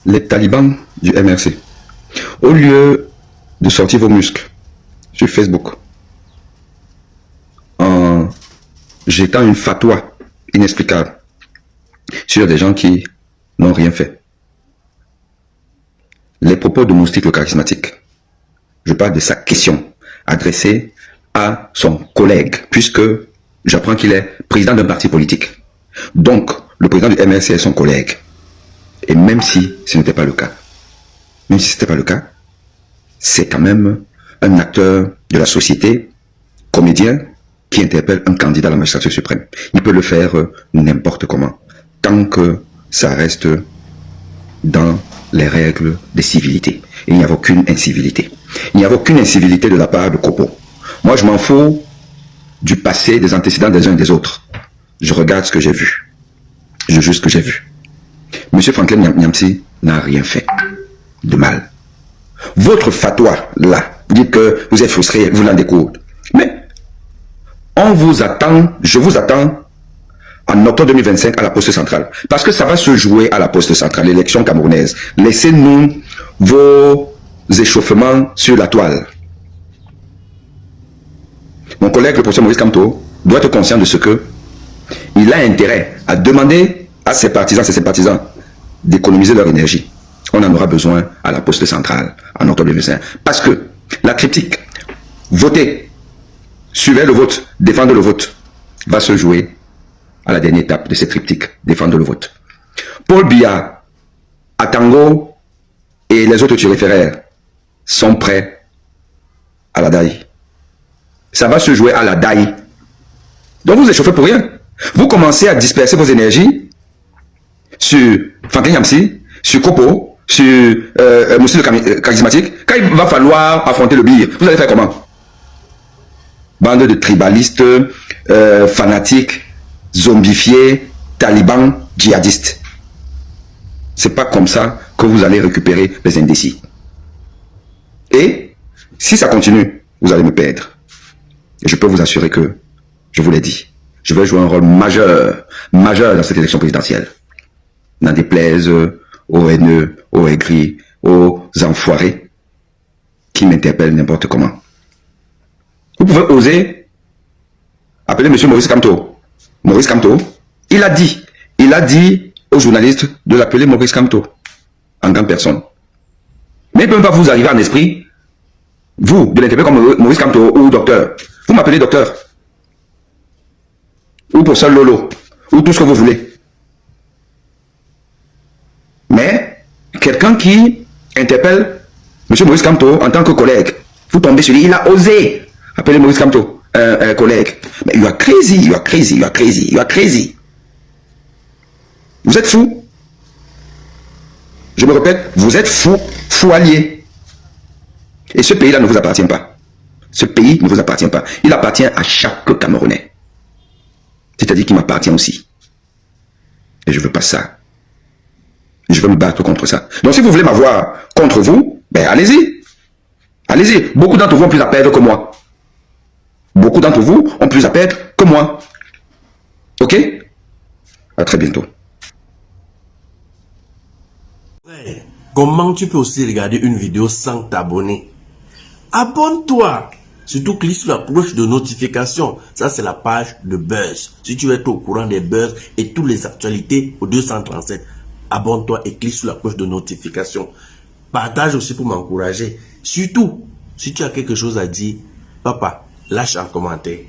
Les talibans du MRC, au lieu de sortir vos muscles sur Facebook en jetant une fatwa inexplicable sur des gens qui n'ont rien fait, les propos de Moustique le charismatique, je parle de sa question adressée à son collègue, puisque j'apprends qu'il est président d'un parti politique. Donc, le président du MRC est son collègue. Et même si ce n'était pas le cas, c'est quand même un acteur de la société, comédien, qui interpelle un candidat à la magistrature suprême. Il peut le faire n'importe comment, tant que ça reste dans les règles des civilités. Et il n'y a aucune incivilité. Il n'y a aucune incivilité de la part de Kopo. Moi, je m'en fous du passé, des antécédents des uns et des autres. Je regarde ce que j'ai vu. Je juge ce que j'ai vu. Monsieur Franklin Nyamsi n'a rien fait de mal. Votre fatwa, là, vous dites que vous êtes frustré, vous l'en découvre. Mais on vous attend, je vous attends en octobre 2025 à la poste centrale. Parce que ça va se jouer à la poste centrale, l'élection camerounaise. Laissez-nous vos échauffements sur la toile. Mon collègue, le professeur Maurice Kamto, doit être conscient de ce que il a intérêt à demander à ses partisans, ses sympathisants, d'économiser leur énergie. On en aura besoin à la poste centrale en octobre 2025. Parce que la critique, voter, suivez le vote, défendre le vote, va se jouer à la dernière étape de cette triptyque, défendre le vote. Paul Biya, Atango et les autres turiféraires sont prêts à la daille. Ça va se jouer à la daille. Donc vous échauffez pour rien. Vous commencez à disperser vos énergies sur Franklin Nyamsi, sur Kopo, sur Moustique le charismatique. Quand il va falloir affronter le bire, vous allez faire comment? Bande de tribalistes, fanatiques, zombifiés, talibans, djihadistes. C'est pas comme ça que vous allez récupérer les indécis. Et si ça continue, vous allez me perdre. Et je peux vous assurer que, je vous l'ai dit, je vais jouer un rôle majeur dans cette élection présidentielle. N'en déplaise aux haineux, aux aigris, aux enfoirés qui m'interpellent n'importe comment. Vous pouvez oser appeler M. Maurice Kamto. Maurice Kamto, il a dit aux journalistes de l'appeler Maurice Kamto en grande personne. Mais il ne peut pas vous arriver en esprit, vous, de l'interpeller comme Maurice Kamto ou docteur. Vous m'appelez docteur. Ou pour ça Lolo. Ou tout ce que vous voulez. Mais, quelqu'un qui interpelle M. Maurice Kamto en tant que collègue, vous tombez sur lui, il a osé appeler Maurice Kamto un collègue. Mais you are crazy, you are crazy, you are crazy, you are crazy. Vous êtes fou. Je me répète, vous êtes fou, fou allié. Et ce pays-là ne vous appartient pas. Ce pays ne vous appartient pas. Il appartient à chaque Camerounais. C'est-à-dire qu'il m'appartient aussi. Et je ne veux pas ça. Je veux me battre contre ça. Donc si vous voulez m'avoir contre vous, ben allez-y. Allez-y. Beaucoup d'entre vous ont plus à perdre que moi. Beaucoup d'entre vous ont plus à perdre que moi. Ok? À très bientôt. Comment tu peux aussi regarder une vidéo sans t'abonner? Abonne-toi. Surtout clique sur la cloche de notification. Ça, c'est la page de Buzz. Si tu veux être au courant des buzz et toutes les actualités au 237, abonne-toi et clique sur la cloche de notification. Partage aussi pour m'encourager. Surtout, si tu as quelque chose à dire, papa, lâche un commentaire.